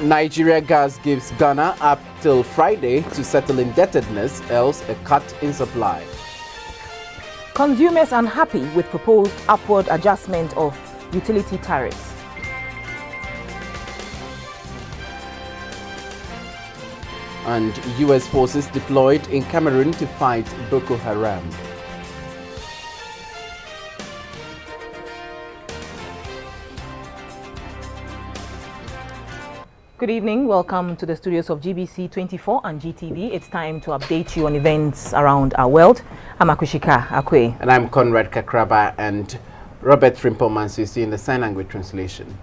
Nigeria Gas gives Ghana up till Friday to settle indebtedness, else a cut in supply. Consumers unhappy with proposed upward adjustment of utility tariffs. And U.S. forces deployed in Cameroon to fight Boko Haram. Good evening. Welcome to the studios of GBC24 and GTV. It's time to update you on events around our world. I'm Akushika Akwe. And I'm Conrad Kakraba, and Robert Frimpomans is in the sign language translation.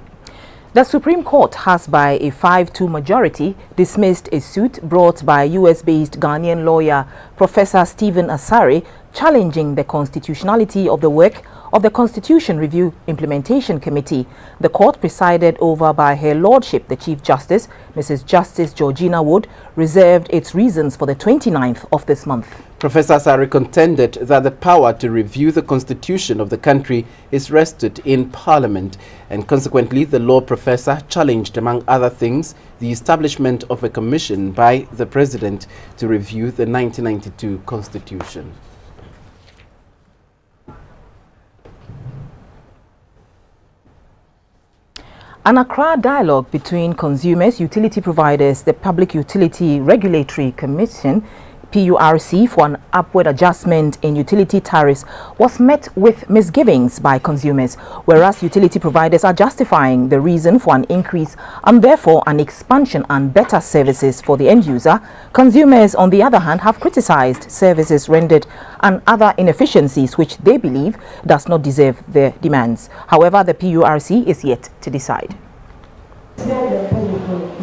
The Supreme Court has, by a 5-2 majority, dismissed a suit brought by US-based Ghanaian lawyer Professor Stephen Asare, challenging the constitutionality of the work of the Constitution Review Implementation Committee. The court, presided over by Her Lordship, the Chief Justice, Mrs. Justice Georgina Wood, reserved its reasons for the 29th of this month. Professor Asare contended that the power to review the constitution of the country is vested in Parliament, and consequently the law professor challenged, among other things, the establishment of a commission by the President to review the 1992 Constitution. An Accra dialogue between consumers, utility providers, the Public Utility Regulatory Commission, PURC, for an upward adjustment in utility tariffs was met with misgivings by consumers, whereas utility providers are justifying the reason for an increase and therefore an expansion and better services for the end user. Consumers, on the other hand, have criticized services rendered and other inefficiencies which they believe does not deserve their demands. However, the PURC is yet to decide.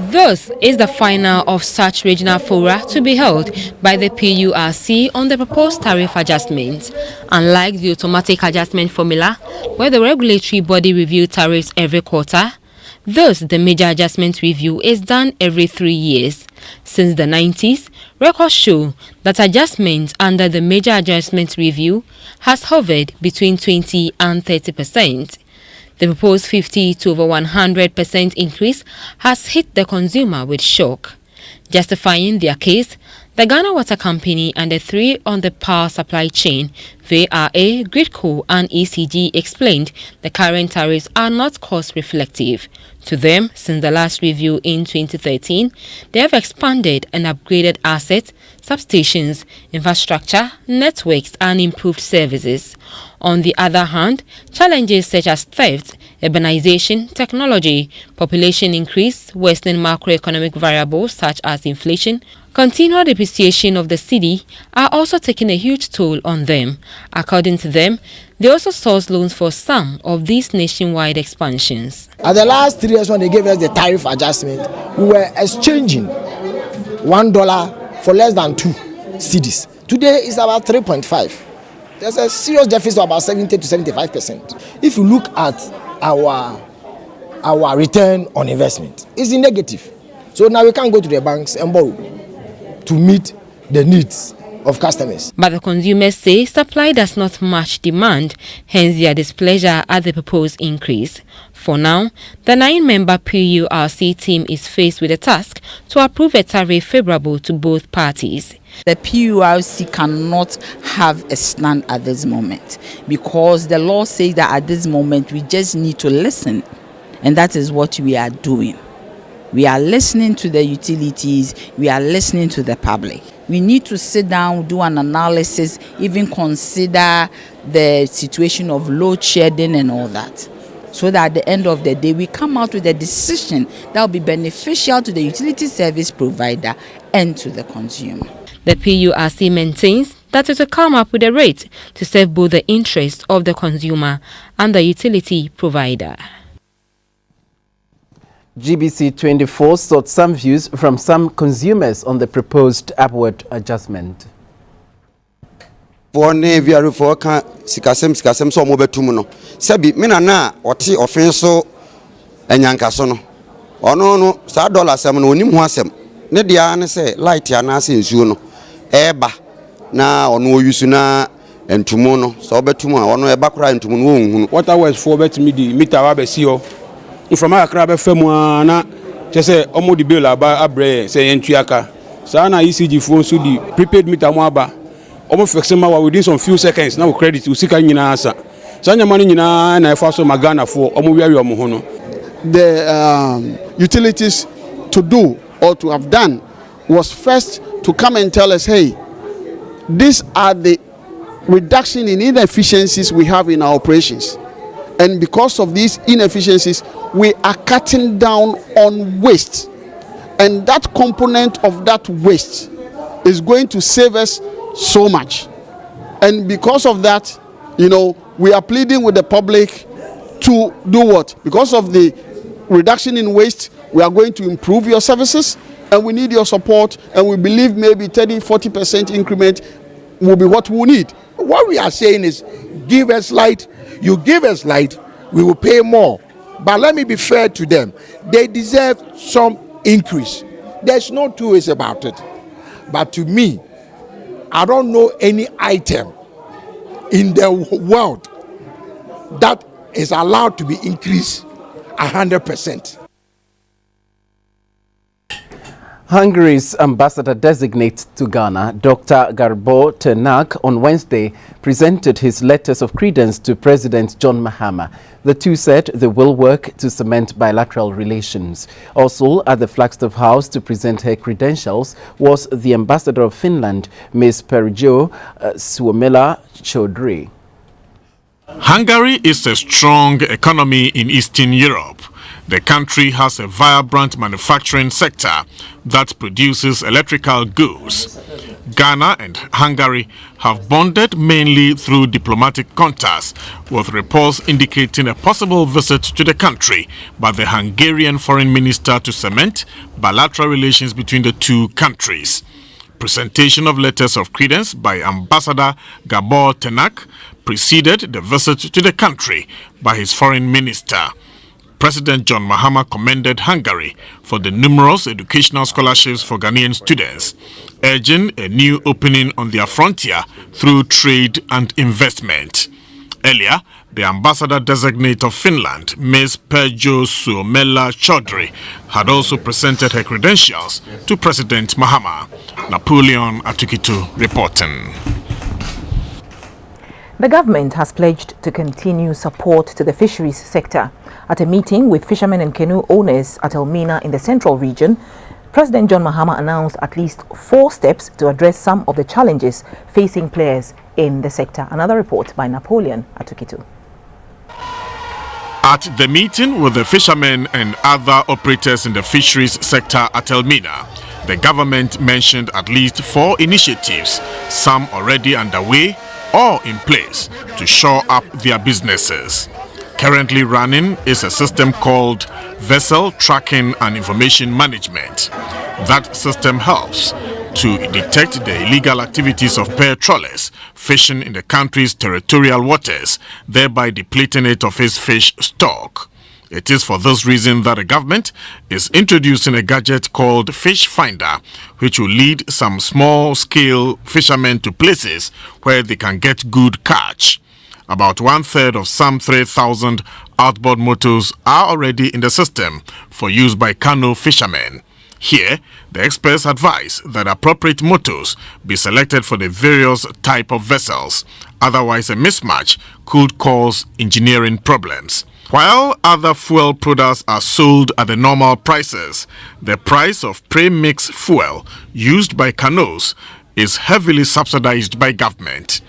This is the final of such regional fora to be held by the PURC on the proposed tariff adjustments. Unlike the automatic adjustment formula, where the regulatory body reviews tariffs every quarter, thus the major adjustment review is done every 3 years. Since the 90s, records show that adjustments under the major adjustment review has hovered between 20 and 30%. The proposed 50 to over 100% increase has hit the consumer with shock. Justifying their case, the Ghana Water Company and the three on the power supply chain, VRA, Gridco and ECG, explained the current tariffs are not cost reflective. To them, since the last review in 2013, they have expanded and upgraded assets, substations, infrastructure, networks and improved services. On the other hand, challenges such as theft, urbanization, technology, population increase, worsening macroeconomic variables such as inflation, continual depreciation of the cedi are also taking a huge toll on them. According to them, they also source loans for some of these nationwide expansions. At the last 3 years when they gave us the tariff adjustment, we were exchanging $1 for less than 2 cedis. Today it's about 3.5. There's a serious deficit of about 70 to 75%. If you look at our return on investment, it's in negative. So now we can't go to the banks and borrow to meet the needs of customers. But the consumers say supply does not match demand, hence their displeasure at the proposed increase. For now, the 9-member PURC team is faced with a task to approve a tariff favorable to both parties. The PURC cannot have a stand at this moment because the law says that at this moment we just need to listen, and that is what we are doing. We are listening to the utilities, we are listening to the public. We need to sit down, do an analysis, even consider the situation of load shedding and all that, so that at the end of the day we come out with a decision that will be beneficial to the utility service provider and to the consumer. The PURC maintains that it will come up with a rate to serve both the interests of the consumer and the utility provider. GBC24 sought some views from some consumers on the proposed upward adjustment. For neviary for sikasem so mobetum no sebi mina na oti offenso enyankaso no ono no sa dollar sem no onim ho asem ne dia ne se light ya na ase nsuo no eba na ono oyusu na entumu no so obetum a ono eba kora entumu no ohunu water works for bet me di meter wa be si ho from Accra be famu na say omo di bill aba abre say yentuaka sa na ECG phone so di prepaid meter mo aba omo fix ma within some few seconds na credit usika nyina asa sa nyama nyina na efa so magana fo omo wiawi omo ho no. The utilities to do or to have done was first to come and tell us, hey, these are the reduction in inefficiencies we have in our operations, and because of these inefficiencies we are cutting down on waste, and that component of that waste is going to save us so much. And because of that, you know, we are pleading with the public to do what? Because of the reduction in waste, we are going to improve your services, and we need your support, and we believe maybe 30-40% increment will be what we need. What we are saying is, give us light, you give us light, we will pay more. But let me be fair to them, they deserve some increase. There's no two ways about it. But to me, I don't know any item in the world that is allowed to be increased 100%. Hungary's ambassador-designate to Ghana, Dr. Gabor Tenak, on Wednesday presented his letters of credence to President John Mahama. The two said they will work to cement bilateral relations. Also at the Flagstaff House to present her credentials was the ambassador of Finland, Ms. Perjo Suomela Chaudhry. Hungary is a strong economy in Eastern Europe. The country has a vibrant manufacturing sector that produces electrical goods. Ghana and Hungary have bonded mainly through diplomatic contacts, with reports indicating a possible visit to the country by the Hungarian foreign minister to cement bilateral relations between the two countries. Presentation of letters of credence by Ambassador Gabor Tenak preceded the visit to the country by his foreign minister. President John Mahama commended Hungary for the numerous educational scholarships for Ghanaian students, urging a new opening on their frontier through trade and investment. Earlier, the ambassador-designate of Finland, Ms. Perjo Suomela Chaudhry, had also presented her credentials to President Mahama. Napoleon Atukitu reporting. The government has pledged to continue support to the fisheries sector. At a meeting with fishermen and canoe owners at Elmina in the central region, President John Mahama announced at least 4 steps to address some of the challenges facing players in the sector. Another report by Napoleon Atukitu. At the meeting with the fishermen and other operators in the fisheries sector at Elmina, the government mentioned at least 4 initiatives, some already underway or in place, to shore up their businesses. Currently running is a system called Vessel Tracking and Information Management. That system helps to detect the illegal activities of pair trawlers fishing in the country's territorial waters, thereby depleting it of its fish stock. It is for this reason that the government is introducing a gadget called Fish Finder, which will lead some small-scale fishermen to places where they can get good catch. About 1/3 of some 3,000 outboard motors are already in the system for use by canoe fishermen. Here, the experts advise that appropriate motors be selected for the various type of vessels. Otherwise, a mismatch could cause engineering problems. While other fuel products are sold at the normal prices, the price of pre-mix fuel used by canoes is heavily subsidized by government.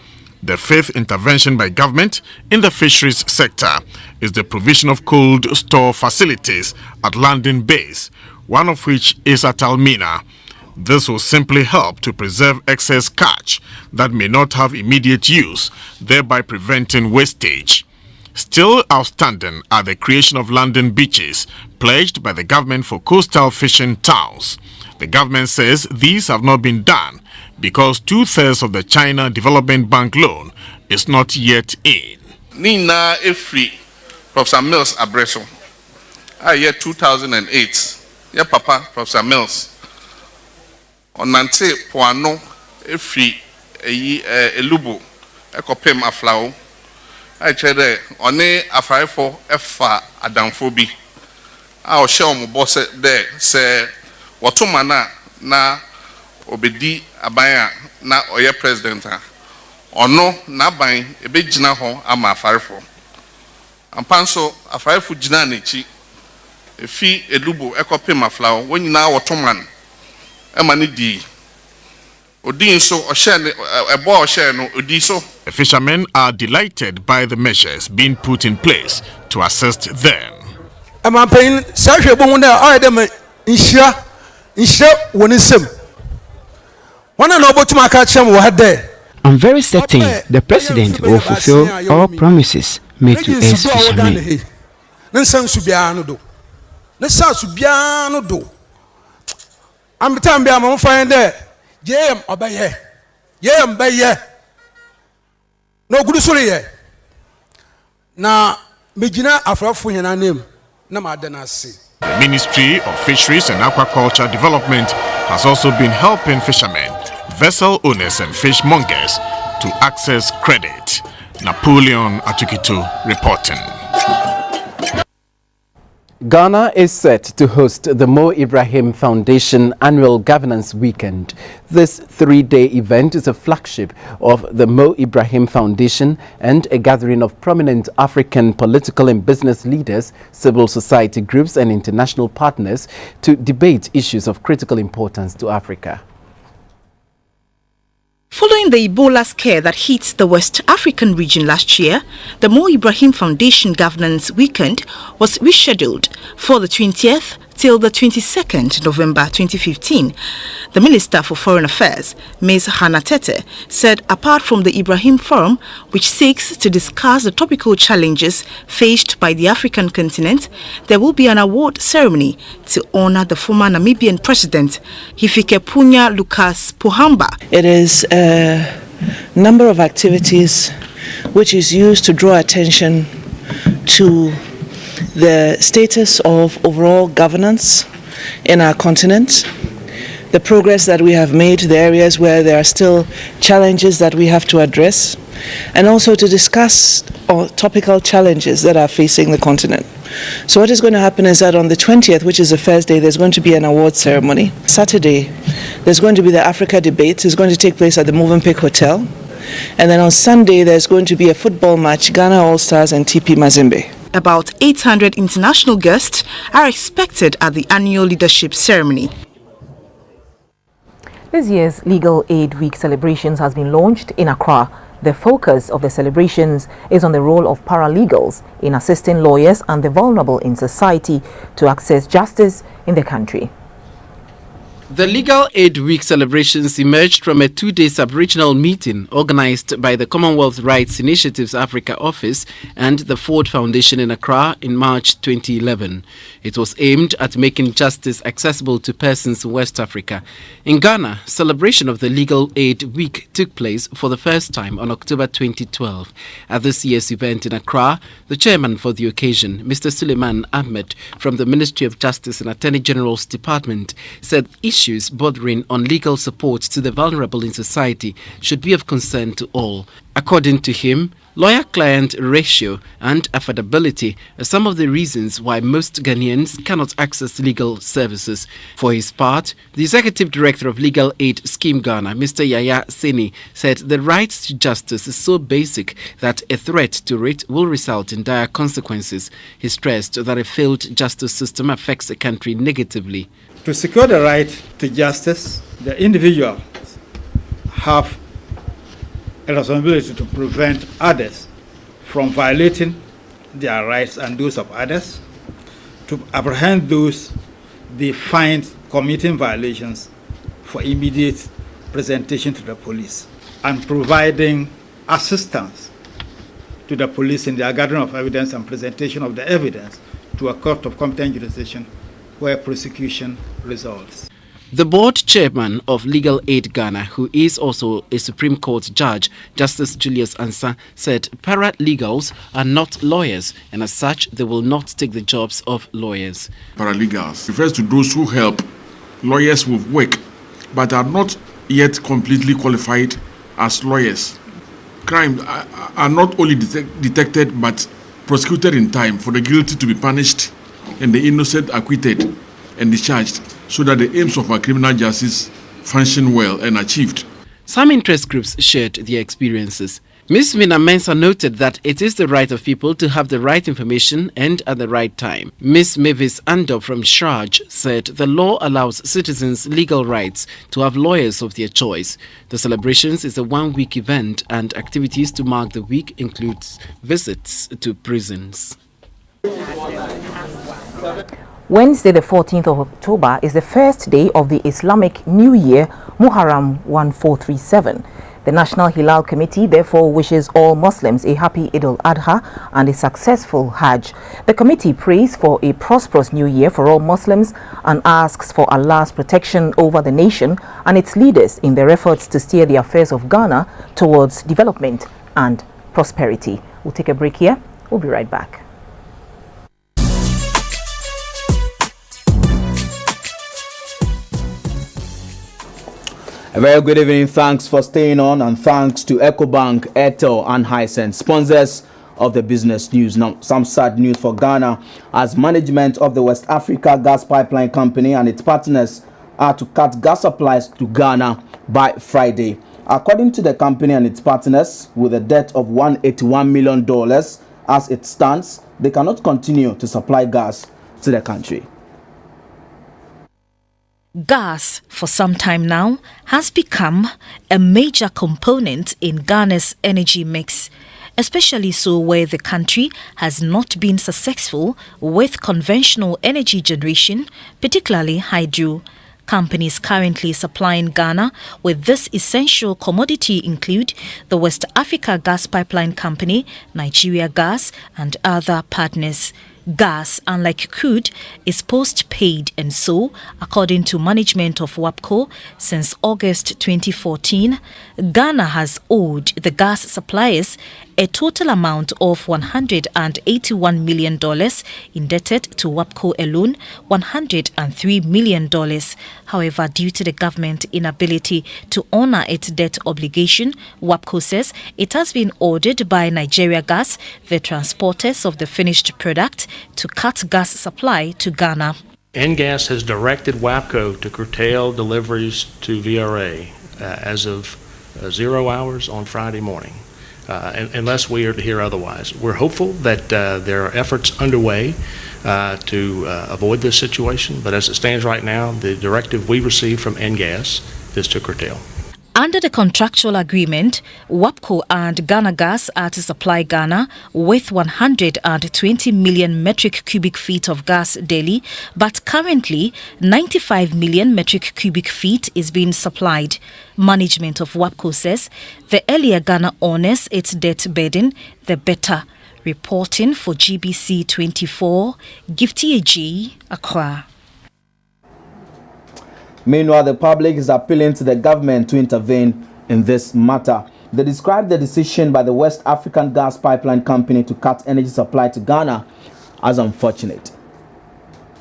The 5th intervention by government in the fisheries sector is the provision of cold store facilities at landing bays, one of which is at Elmina. This will simply help to preserve excess catch that may not have immediate use, thereby preventing wastage. Still outstanding are the creation of landing beaches pledged by the government for coastal fishing towns. The government says these have not been done because 2/3 of the China Development Bank loan is not yet in. Nina Efri, Professor Mills Abreso. Year 2008. Yeah, Papa, Professor Mills. On Nante Poano Efri Elubo, Ekopem Aflao. I said, on a 5 for F Adamfobi. a ɔhyɛ ɔmo bɔ sɛ dɛ sɛ wɔto mana na obedi aban a na ɔyɛ president a ɔno n'aban ebegyina hɔ ama afarefo ampa nso afarefo gyina n'akyi efi elubo ɛkɔpem aflawo wɔn nyinaa wɔto man ɛma ne di odi nso ɔhyɛ ne ɛbɔ ɔhyɛ no odi so. The fishermen are delighted by the measures being put in place to assist them. I'm very certain the president will fulfill all promises made to us fishermen. The Ministry of Fisheries and Aquaculture Development has also been helping fishermen, vessel owners and fishmongers to access credit. Napoleon Atukito reporting. Ghana is set to host the Mo Ibrahim Foundation Annual Governance Weekend. This three-day event is a flagship of the Mo Ibrahim Foundation and a gathering of prominent African political and business leaders, civil society groups and international partners to debate issues of critical importance to Africa. Following the Ebola scare that hit the West African region last year, the Mo Ibrahim Foundation Governance Weekend was rescheduled for the 20th till the 22nd November 2015. The Minister for Foreign Affairs, Ms. Hannah Tete, said apart from the Ibrahim Forum, which seeks to discuss the topical challenges faced by the African continent, there will be an award ceremony to honor the former Namibian President, Hifikepunye Lucas Pohamba. It is a number of activities which is used to draw attention to the status of overall governance in our continent, the progress that we have made, the areas where there are still challenges that we have to address, and also to discuss topical challenges that are facing the continent. So what is going to happen is that on the 20th, which is the first day, there's going to be an award ceremony. Saturday, there's going to be the Africa debate. It's going to take place at the Movenpick Hotel. And then on Sunday, there's going to be a football match, Ghana All-Stars and TP Mazembe. About 800 international guests are expected at the annual leadership ceremony. This year's Legal Aid Week celebrations has been launched in Accra. The focus of the celebrations is on the role of paralegals in assisting lawyers and the vulnerable in society to access justice in the country. The Legal Aid Week celebrations emerged from a two-day sub-regional meeting organized by the Commonwealth Rights Initiatives Africa Office and the Ford Foundation in Accra in March 2011. It was aimed at making justice accessible to persons in West Africa. In Ghana, celebration of the Legal Aid Week took place for the first time on October 2012. At this year's event in Accra, the chairman for the occasion, Mr. Suleiman Ahmed from the Ministry of Justice and Attorney General's Department, said issues bordering on legal support to the vulnerable in society should be of concern to all. According to him, lawyer-client ratio and affordability are some of the reasons why most Ghanaians cannot access legal services. For his part, the Executive Director of Legal Aid Scheme Ghana, Mr. Yaya Seni, said the right to justice is so basic that a threat to it will result in dire consequences. He stressed that a failed justice system affects a country negatively. To secure the right to justice, the individual have a responsibility to prevent others from violating their rights and those of others, to apprehend those they find committing violations for immediate presentation to the police, and providing assistance to the police in their gathering of evidence and presentation of the evidence to a court of competent jurisdiction where prosecution results. The board chairman of Legal Aid Ghana, who is also a Supreme Court judge, Justice Julius Ansah, said paralegals are not lawyers, and as such, they will not take the jobs of lawyers. Paralegals refers to those who help lawyers with work, but are not yet completely qualified as lawyers. Crimes are not only detected, but prosecuted in time for the guilty to be punished and the innocent acquitted and discharged so that the aims of our criminal justice function well and achieved. Some interest groups shared their experiences. Ms. Mina Mensah noted that it is the right of people to have the right information and at the right time. Ms. Mavis Ando from Shraj said the law allows citizens legal rights to have lawyers of their choice. The celebrations is a one-week event and activities to mark the week includes visits to prisons. Wednesday, the 14th of October, is the first day of the Islamic New Year, Muharram 1437. The National Hilal Committee therefore wishes all Muslims a happy Eid al-Adha and a successful Hajj. The committee prays for a prosperous new year for all Muslims and asks for Allah's protection over the nation and its leaders in their efforts to steer the affairs of Ghana towards development and prosperity. We'll take a break here. We'll be right back. A very good evening. Thanks for staying on, and thanks to EcoBank, Airtel and Hisense, sponsors of the business news. Now, some sad news for Ghana as management of the West Africa Gas Pipeline Company and its partners are to cut gas supplies to Ghana by Friday. According to the company and its partners, with a debt of $181 million as it stands, they cannot continue to supply gas to the country. Gas, for some time now, has become a major component in Ghana's energy mix, especially so where the country has not been successful with conventional energy generation, particularly hydro. Companies currently supplying Ghana with this essential commodity include the West Africa Gas Pipeline Company, Nigeria Gas, and other partners. Gas, unlike crude, is post-paid, and so, according to management of WAPCO, since August 2014, Ghana has owed the gas suppliers a total amount of $181 million, indebted to WAPCO alone $103 million. However, due to the government inability to honor its debt obligation, WAPCO says it has been ordered by Nigeria Gas, the transporters of the finished product, to cut gas supply to Ghana. NGAS has directed WAPCO to curtail deliveries to VRA as of 0 hours on Friday morning, unless we are to hear otherwise. We're hopeful that there are efforts underway to avoid this situation, but as it stands right now, the directive we received from NGAS is to curtail. Under the contractual agreement, WAPCO and Ghana Gas are to supply Ghana with 120 million metric cubic feet of gas daily, but currently 95 million metric cubic feet is being supplied. Management of WAPCO says the earlier Ghana honors its debt burden, the better. Reporting for GBC24, Gifty AG, Accra. Meanwhile, the public is appealing to the government to intervene in this matter. They described the decision by the West African Gas Pipeline Company to cut energy supply to Ghana as unfortunate.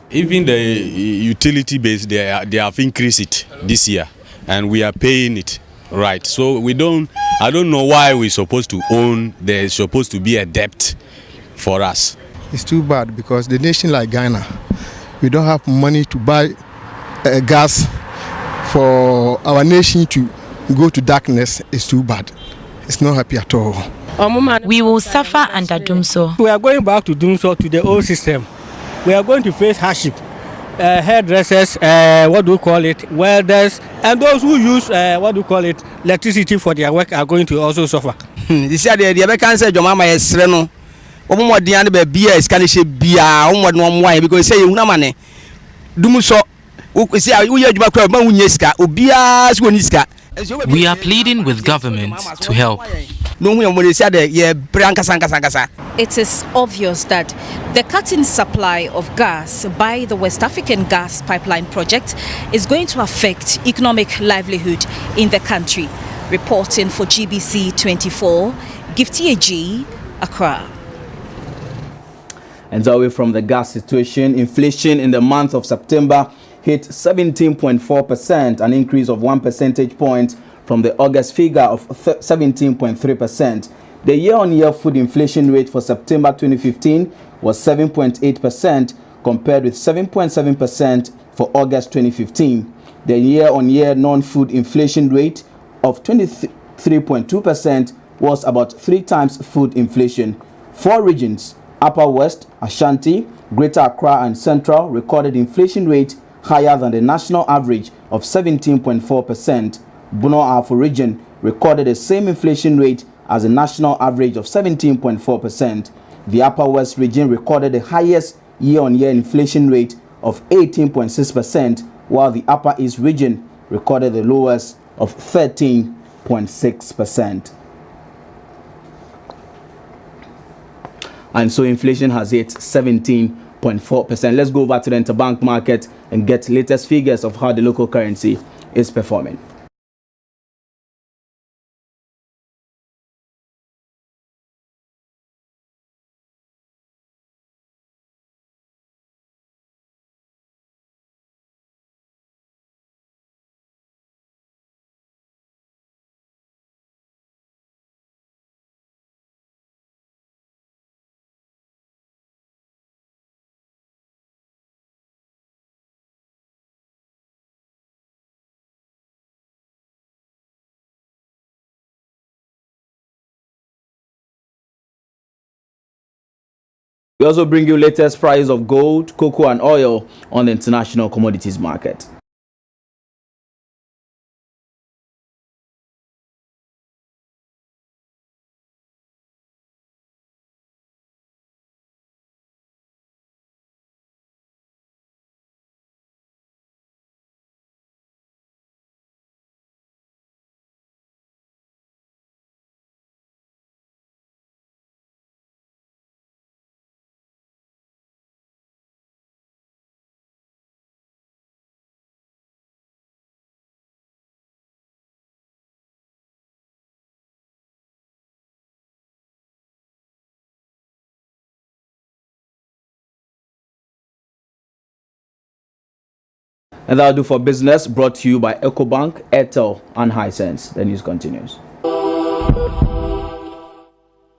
Even the utility base, they have increased it this year, and we are paying it, right? So I don't know why we're supposed to own, there's supposed to be a debt for us. It's too bad because the nation like Ghana, we don't have money to buy gas for our nation to go to darkness. Is too bad. It's not happy at all. We will suffer under Dumso. We are going back to Dumso, to the old system. We are going to face hardship. Hairdressers, welders, and those who use electricity for their work are going to also suffer. This year the Americans say Jomama is reno. Omo di ane be bia iskanishe bia omo no mo because say you na mane. Dumso we are pleading with government to help. It is obvious that the cut-in supply of gas by the West African Gas Pipeline Project is going to affect economic livelihood in the country. Reporting for GBC24, Gifty AG, Accra. And away from the gas situation, inflation in the month of September hit 17.4%, an increase of 1 percentage point from the August figure of 17.3%. The year-on-year food inflation rate for September 2015 was 7.8% compared with 7.7% for August 2015. The year-on-year non-food inflation rate of 23.2% was about 3 times food inflation. 4 regions, Upper West, Ashanti, Greater Accra and Central, recorded inflation rate higher than the national average of 17.4%. Bono Afo region recorded the same inflation rate as the national average of 17.4%. The Upper West region recorded the highest year-on-year inflation rate of 18.6%, while the Upper East region recorded the lowest of 13.6%. And so inflation has hit 17.4%. Let's go over to the interbank market and get latest figures of how the local currency is performing. We also bring you latest price of gold, cocoa and oil on the international commodities market. And that'll do for business, brought to you by EcoBank, Airtel and Hisense. The news continues.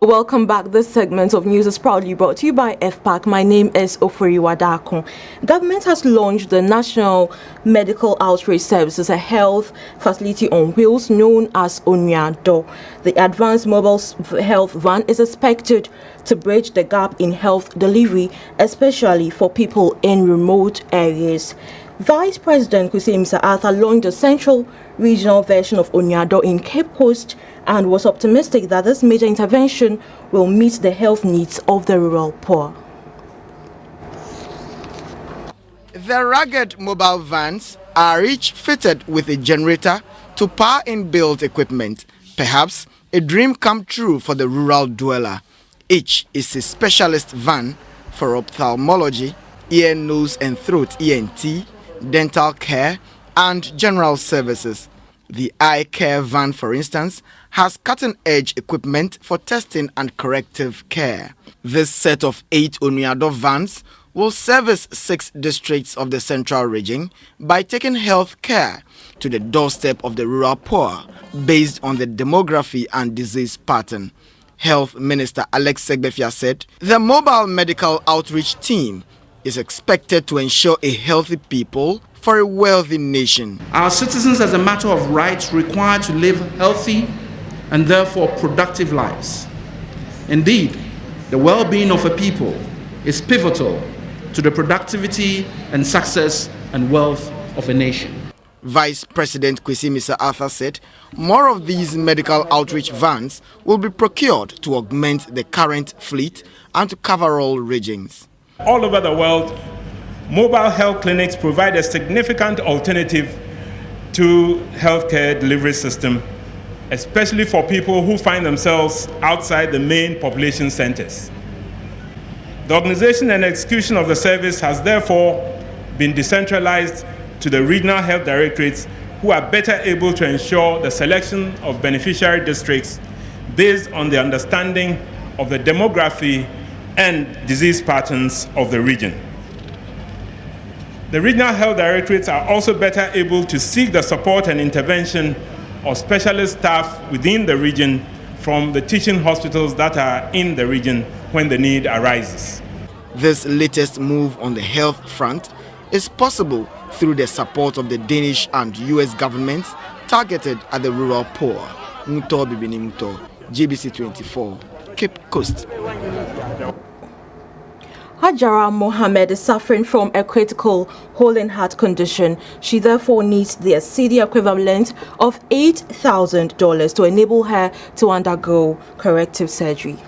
Welcome back. This segment of news is proudly brought to you by FPAC. My name is Ofori Wadako. Government has launched the National Medical Outreach Services, a health facility on wheels known as Onyado. The advanced mobile health van is expected to bridge the gap in health delivery, especially for people in remote areas. Vice President Kwesi Arthur launched the central regional version of Onyado in Cape Coast and was optimistic that this major intervention will meet the health needs of the rural poor. The rugged mobile vans are each fitted with a generator to power inbuilt equipment, perhaps a dream come true for the rural dweller. Each is a specialist van for ophthalmology, ear, nose and throat ENT, dental care and general services. The eye care van, for instance, has cutting-edge equipment for testing and corrective care. This set of 8 Onyado vans will service 6 districts of the central region by taking health care to the doorstep of the rural poor based on the demography and disease pattern. Health Minister Alex Segbefia said the mobile medical outreach team is expected to ensure a healthy people for a wealthy nation. Our citizens, as a matter of right, require to live healthy and therefore productive lives. Indeed, the well-being of a people is pivotal to the productivity and success and wealth of a nation. Vice President Kwesi Arthur said more of these medical outreach vans will be procured to augment the current fleet and to cover all regions. All over the world, mobile health clinics provide a significant alternative to healthcare delivery system, especially for people who find themselves outside the main population centers. The organization and execution of the service has therefore been decentralized to the regional health directorates, who are better able to ensure the selection of beneficiary districts based on the understanding of the demography and disease patterns of the region. The regional health directorates are also better able to seek the support and intervention of specialist staff within the region from the teaching hospitals that are in the region when the need arises. This latest move on the health front is possible through the support of the Danish and US governments targeted at the rural poor. Muto Bibini Muto, GBC24, Cape Coast. Hajara Mohammed is suffering from a critical hole in heart condition. She therefore needs the cedi equivalent of $8,000 to enable her to undergo corrective surgery.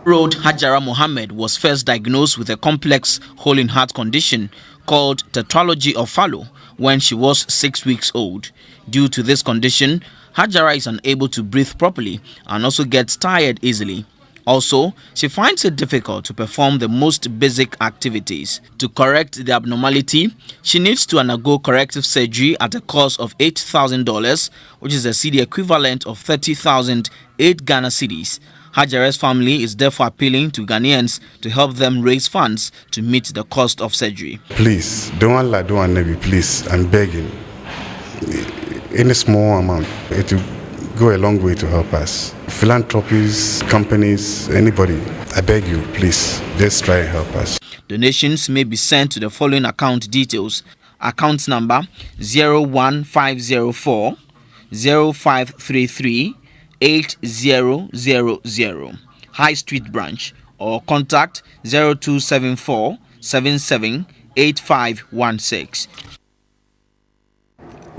Road Hajara Mohammed was first diagnosed with a complex hole in heart condition called tetralogy of Fallot when she was 6 weeks old. Due to this condition, Hajara is unable to breathe properly and also gets tired easily. Also, she finds it difficult to perform the most basic activities. To correct the abnormality, she needs to undergo corrective surgery at a cost of $8,000, which is a cedi equivalent of 30,008 Ghana cedis. Hajara's family is therefore appealing to Ghanaians to help them raise funds to meet the cost of surgery. Please, don't please, I'm begging. Any small amount, it will go a long way to help us. Philanthropies, companies, anybody, I beg you, please, just try and help us. Donations may be sent to the following account details. Account number 01504 0533 8000, High Street Branch, or contact 0274 77 8516.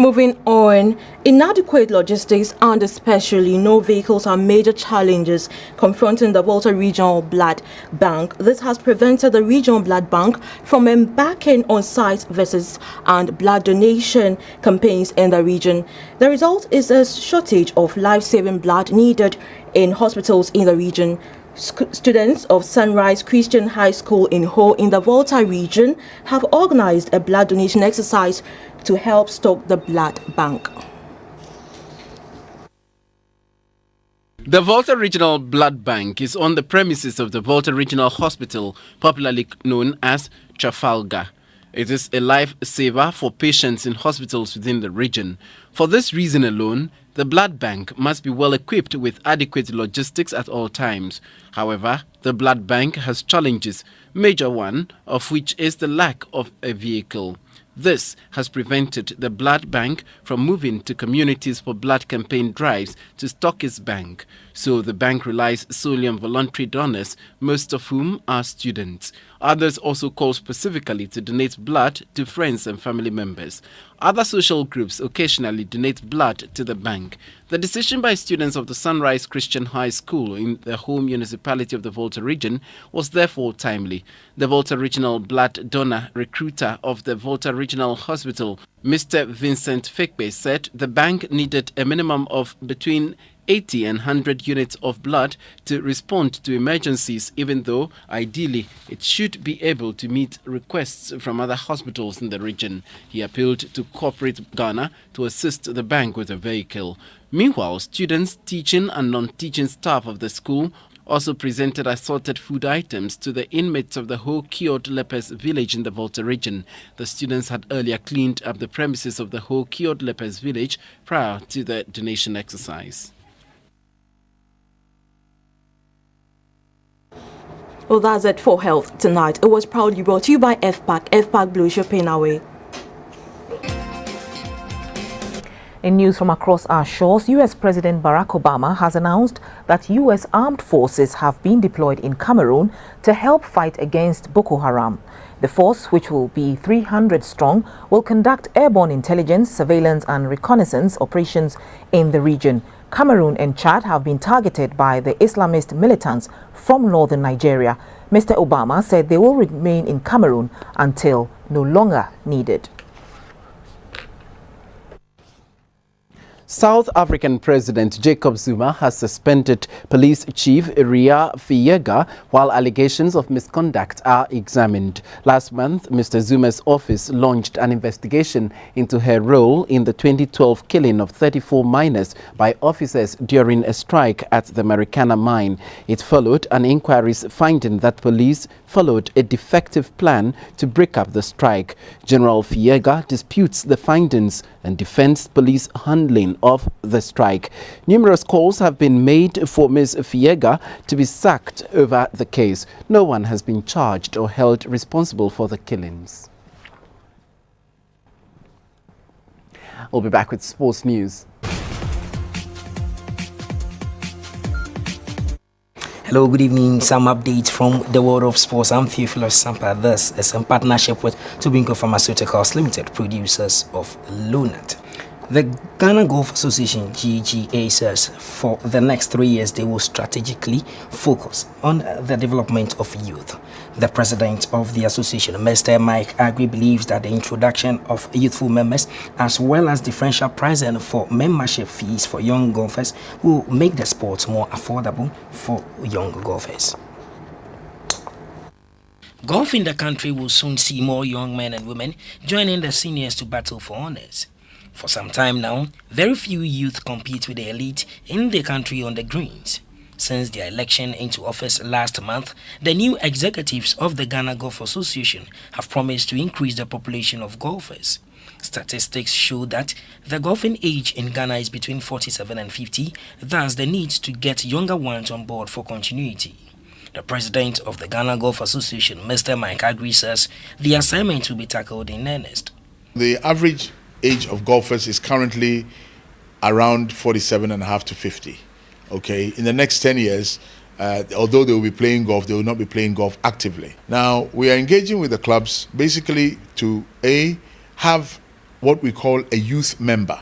Moving on, inadequate logistics and especially no vehicles are major challenges confronting the Volta Regional Blood Bank. This has prevented the Regional Blood Bank from embarking on site visits and blood donation campaigns in the region. The result is a shortage of life-saving blood needed in hospitals in the region. Students of Sunrise Christian High School in Ho in the Volta region have organized a blood donation exercise to help stock the blood bank. The Volta Regional Blood Bank is on the premises of the Volta Regional Hospital, popularly known as Trafalgar. It is a lifesaver for patients in hospitals within the region. For this reason alone, the blood bank must be well equipped with adequate logistics at all times. However, the blood bank has challenges, major one of which is the lack of a vehicle. This has prevented the blood bank from moving to communities for blood campaign drives to stock its bank. So the bank relies solely on voluntary donors, most of whom are students. Others also call specifically to donate blood to friends and family members. Other social groups occasionally donate blood to the bank. The decision by students of the Sunrise Christian High School in the home municipality of the Volta region was therefore timely. The Volta Regional Blood Donor Recruiter of the Volta Regional Hospital, Mr. Vincent Fekbe, said the bank needed a minimum of between 80 and 100 units of blood to respond to emergencies, even though ideally it should be able to meet requests from other hospitals in the region. He appealed to corporate Ghana to assist the bank with a vehicle. Meanwhile, students, teaching and non-teaching staff of the school also presented assorted food items to the inmates of the Ho Kiod Lepers village in the Volta region. The students had earlier cleaned up the premises of the Ho Kiod Lepers village prior to the donation exercise. Well, that's it for Health Tonight. It was proudly brought to you by FPAC. FPAC blows your pain away. In news from across our shores, U.S. President Barack Obama has announced that U.S. armed forces have been deployed in Cameroon to help fight against Boko Haram. The force, which will be 300 strong, will conduct airborne intelligence, surveillance and reconnaissance operations in the region. Cameroon and Chad have been targeted by the Islamist militants from northern Nigeria. Mr. Obama said they will remain in Cameroon until no longer needed. South African President Jacob Zuma has suspended Police Chief Ria Fiyega while allegations of misconduct are examined. Last month, Mr. Zuma's office launched an investigation into her role in the 2012 killing of 34 miners by officers during a strike at the Marikana mine. It followed an inquiry finding that police followed a defective plan to break up the strike. General Fiega disputes the findings and defends police handling of the strike. Numerous calls have been made for Ms. Fiega to be sacked over the case. No one has been charged or held responsible for the killings. We'll be back with sports news. Hello, good evening. Some updates from the world of sports. I'm Theophilus Sampa. This is in partnership with Tobinco Pharmaceuticals Limited, producers of Lunat. The Ghana Golf Association, GGA, says for the next 3 years they will strategically focus on the development of youth. The president of the association, Mr. Mike Agri, believes that the introduction of youthful members as well as differential pricing for membership fees for young golfers will make the sport more affordable for young golfers. Golf in the country will soon see more young men and women joining the seniors to battle for honors. For some time now, very few youth compete with the elite in the country on the greens. Since their election into office last month, the new executives of the Ghana Golf Association have promised to increase the population of golfers. Statistics show that the golfing age in Ghana is between 47 and 50, thus the need to get younger ones on board for continuity. The president of the Ghana Golf Association, Mr. Mike Agri, says the assignment will be tackled in earnest. The average age of golfers is currently around 47.5 to 50. Okay, in the next 10 years, although they will be playing golf, they will not be playing golf actively. Now, we are engaging with the clubs basically to have what we call a youth member.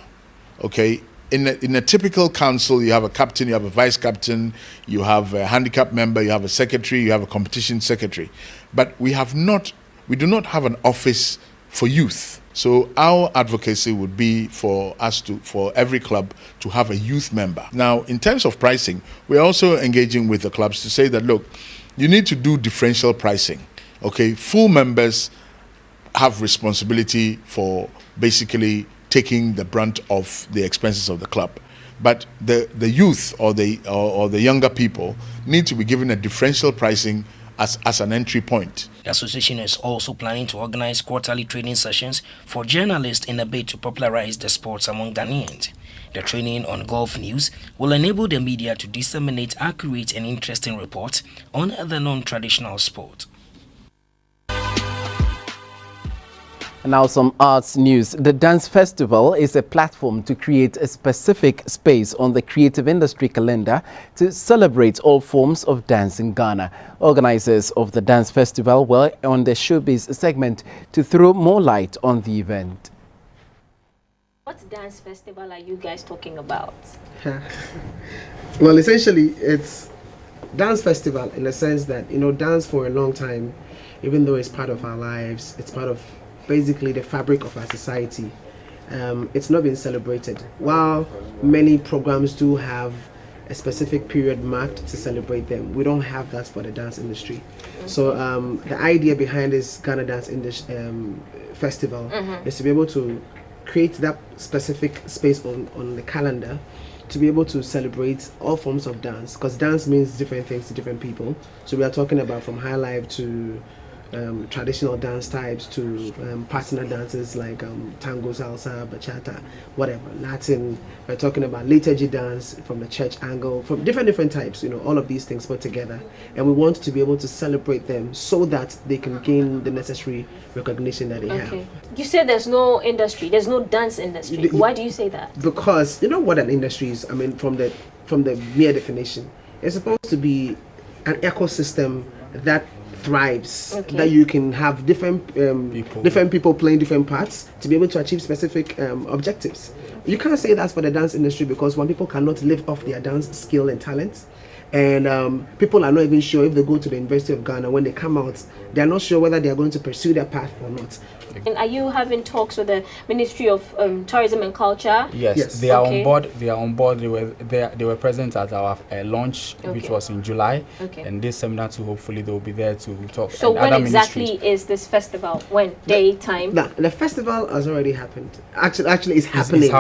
Okay, in a typical council, you have a captain, you have a vice captain, you have a handicap member, you have a secretary, you have a competition secretary. But we do not have an office for youth. So our advocacy would be for every club to have a youth member. Now, in terms of pricing, we're also engaging with the clubs to say that, look, you need to do differential pricing. Okay, full members have responsibility for basically taking the brunt of the expenses of the club. But the youth or the younger people need to be given a differential pricing as an entry point. The association is also planning to organize quarterly training sessions for journalists in a bid to popularize the sports among Ghanaians. The training on golf news will enable the media to disseminate accurate and interesting reports on the non-traditional sport. Now some arts news. The Dance Festival is a platform to create a specific space on the creative industry calendar to celebrate all forms of dance in Ghana. Organizers of the Dance Festival were on the Showbiz segment to throw more light on the event. What dance festival are you guys talking about? Well, essentially, it's dance festival in the sense that, dance for a long time, even though it's part of our lives, it's part of basically the fabric of our society. It's not been celebrated. While many programs do have a specific period marked to celebrate them, we don't have that for the dance industry. So the idea behind this Ghana Dance Festival is to be able to create that specific space on the calendar to be able to celebrate all forms of dance, because dance means different things to different people. So we are talking about from high life to traditional dance types to partner dances like tango, salsa, bachata, whatever, Latin. We're talking about liturgy dance from the church angle, from different types, all of these things put together. And we want to be able to celebrate them so that they can gain the necessary recognition that they have. You said there's no industry, there's no dance industry. Why do you say that? Because you know what an industry is. I mean, from the mere definition, it's supposed to be an ecosystem that thrives, that you can have different people playing different parts to be able to achieve specific objectives. You can't say that's for the dance industry, because when people cannot live off their dance skill and talent, and people are not even sure if they go to the University of Ghana, when they come out, they're not sure whether they are going to pursue their path or not. And are you having talks with the Ministry of Tourism and Culture? Yes, they are on board. They are on board. They were present at our launch, which was in July, and this seminar too. Hopefully, they will be there to talk. So when exactly is this festival? When? Day, time? The festival has already happened. Actually, it's happening. It's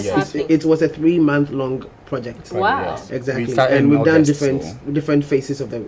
happening. It was a 3-month long project. Wow. Yes. Exactly. We started And in we've done August, different phases of the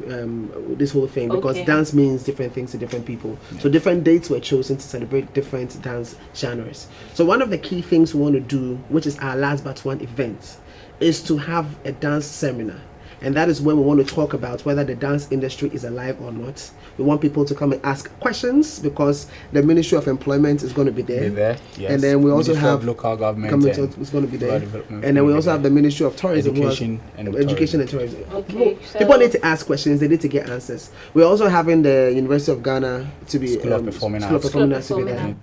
this whole thing, because dance means different things to different people. Yeah. So different dates were chosen to celebrate different dance genres. So one of the key things we want to do, which is our last but one event, is to have a dance seminar. And that is when we want to talk about whether the dance industry is alive or not. We want people to come and ask questions, because the Ministry of Employment is going to be there. Yes. And then we also Ministry have of local government is going to be there. And then we also have the Ministry of Tourism, Education and Tourism. Okay, people need to ask questions. They need to get answers. We're also having the University of Ghana to be School of Performing Arts to be there.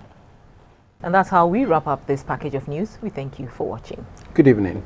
And that's how we wrap up this package of news. We thank you for watching. Good evening.